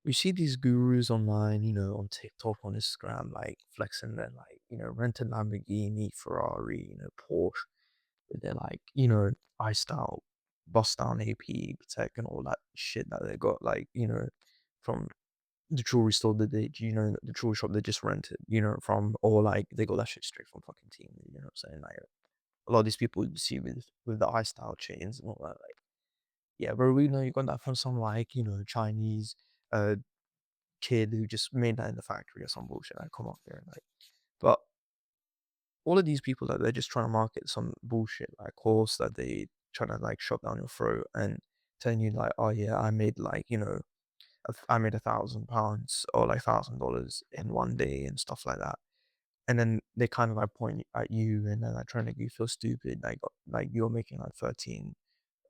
We see these gurus online, on TikTok, on Instagram, like flexing their rented Lamborghini, Ferrari, Porsche with their iced out, bust down AP tech and all that shit that they got, from the jewelry store that the jewelry shop they just rented, from, or like they got that shit straight from fucking team, you know what I'm saying? Like a lot of these people you see with the iced out chains and all that, like, yeah, bro, we know you got that from some Chinese uh kid who just made that in the factory or some bullshit. Like, come on, there, like, but all of these people that they're just trying to market some bullshit like course that they trying to like shove down your throat and telling you like, oh yeah, I made I made £1,000 or like $1,000 in one day and stuff like that. And then they kind of like point at you and then like trying to make you feel stupid, like you're making like 13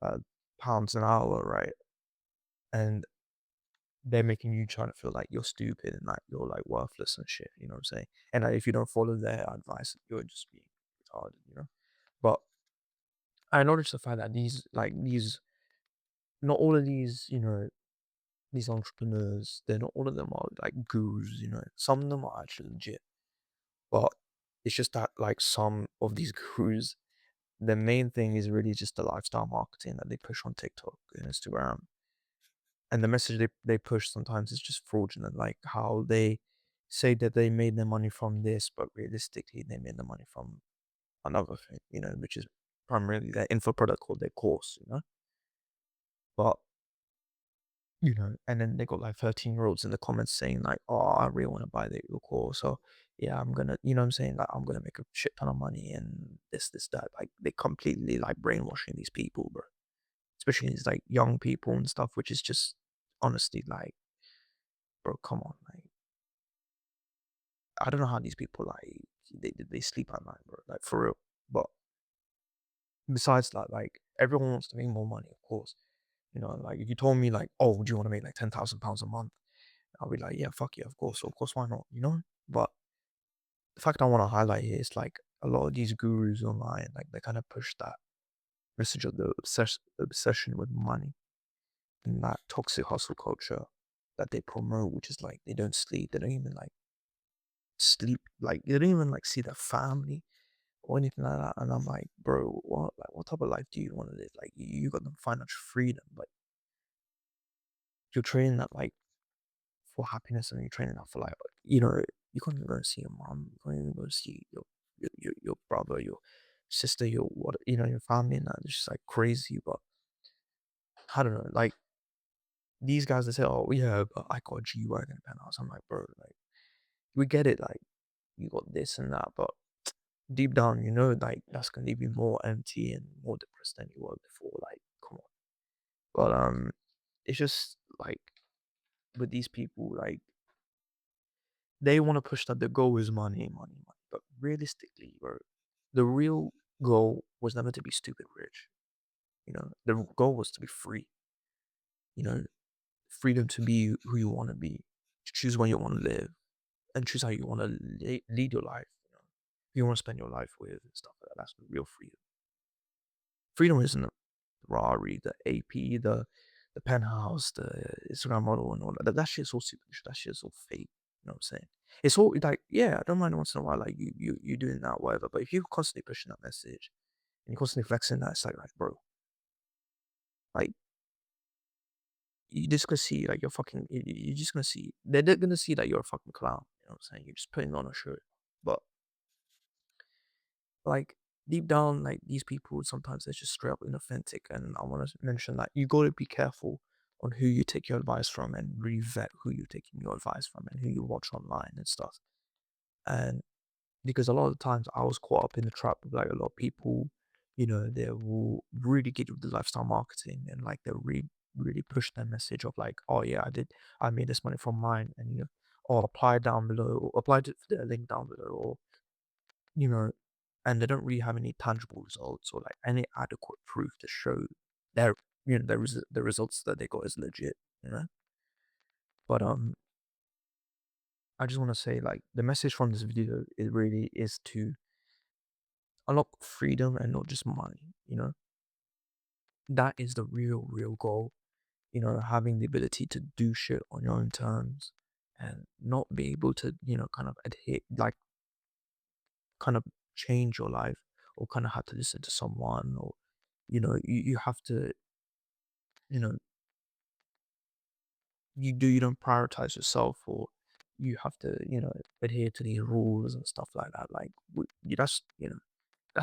uh, pounds an hour, right? And they're making you trying to feel like you're stupid and like you're like worthless and shit, you know what I'm saying? And like, if you don't follow their advice, you're just being retarded. But I noticed the fact that not all of these entrepreneurs, they're not all of them are like gurus. Some of them are actually legit, but it's just that like some of these gurus, the main thing is really just the lifestyle marketing that they push on TikTok and Instagram. And the message they push sometimes is just fraudulent, like how they say that they made their money from this, but realistically they made the money from another thing, which is primarily their info product called their course. But and then they got like 13-year-olds in the comments saying like, oh, I really want to buy your course. So yeah, I'm gonna, what I'm saying, like I'm gonna make a shit ton of money and this, that. Like they completely like brainwashing these people, bro. Especially these like young people and stuff, which is just honestly like, bro, come on, like I don't know how these people like they sleep at night, bro. Like for real. But besides that, like everyone wants to make more money, of course. Like if you told me like, oh, do you want to make like £10,000 a month? I'll be like, yeah, fuck yeah, of course. So of course, why not? But the fact I want to highlight here is like a lot of these gurus online, like they kind of push that message of the obsession with money and that toxic hustle culture that they promote, which is like they don't sleep, they don't even like sleep, like they don't even like see their family or anything like that. And I'm like, bro, what like what type of life do you want to live? Like you got the financial freedom, but you're training that like for happiness and you're training that for like you can't even go and see your mom, you can't even go and see your brother, your sister, your what your family and that. It's just like crazy. But I don't know, like these guys they say, oh yeah, but I got a G Wagon penthouse. I'm like, bro, like we get it, like you got this and that, but deep down, like that's gonna leave you more empty and more depressed than you were before. Like, come on. But it's just like with these people, like they want to push that the goal is money, money, money. But realistically, bro, the real goal was never to be stupid rich. The goal was to be free. You know, freedom to be who you want to be, to choose when you want to live, and choose how you want to lead your life. Who you want to spend your life with and stuff like that. That's the real freedom. Freedom isn't the Ferrari, the AP, the penthouse, the Instagram model, and all that. That shit's all superficial. That shit's all fake. You know what I'm saying? It's all like, yeah, I don't mind once in a while, like you doing that, whatever. But if you're constantly pushing that message and you're constantly flexing that, it's like, bro, like you just gonna see like you're fucking. You're just gonna see they're gonna see that you're a fucking clown. You know what I'm saying? You're just putting on a show. But like deep down, like these people sometimes they're just straight up inauthentic. And I want to mention that you got to be careful on who you take your advice from and really vet who you're taking your advice from and who you watch online and stuff. And because a lot of the times I was caught up in the trap of like a lot of people, they will really get with the lifestyle marketing and like they'll really push their message of like, oh yeah, I made this money from mine and or apply down below or apply to the link down below or you know, and they don't really have any tangible results or like any adequate proof to show their, the results that they got is legit. But I just want to say like the message from this video it really is to unlock freedom and not just money. That is the real goal. having the ability to do shit on your own terms and not be able to, kind of adhere, like, kind of change your life or kind of have to listen to someone or, you have to, you know, you don't prioritize yourself or you have to, adhere to these rules and stuff like that. Like, that's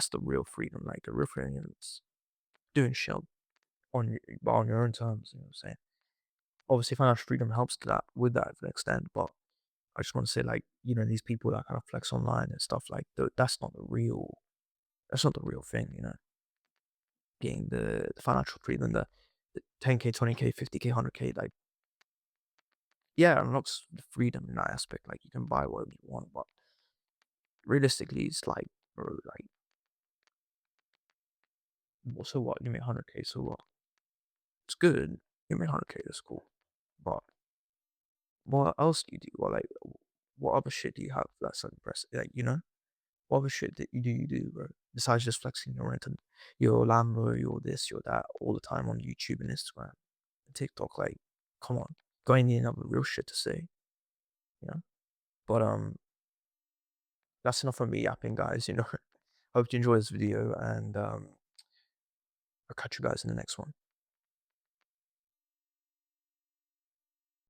the real freedom. Like, the real freedom is doing shit on your own terms. You know what I'm saying? Obviously, financial freedom helps to that with that to an extent, but I just want to say, like, these people that kind of flex online and stuff like that's not the real thing. Getting the financial freedom, the 10K, 20K, 50K, 100K, like, yeah, it unlocks the freedom in that aspect. Like, you can buy whatever you want, but realistically, it's like, bro, like, so what? You make 100K, so what? It's good. You make 100K, that's cool. But what else do you do? What, like, what other shit do you have that's impressive? Like, what other shit that you do, bro? Besides just flexing your rent and your Lambo, your this, your that, all the time on YouTube and Instagram and TikTok. Like, come on, going in have real shit to say, you know. But that's enough of me yapping, guys. Hope you enjoy this video, and I'll catch you guys in the next one.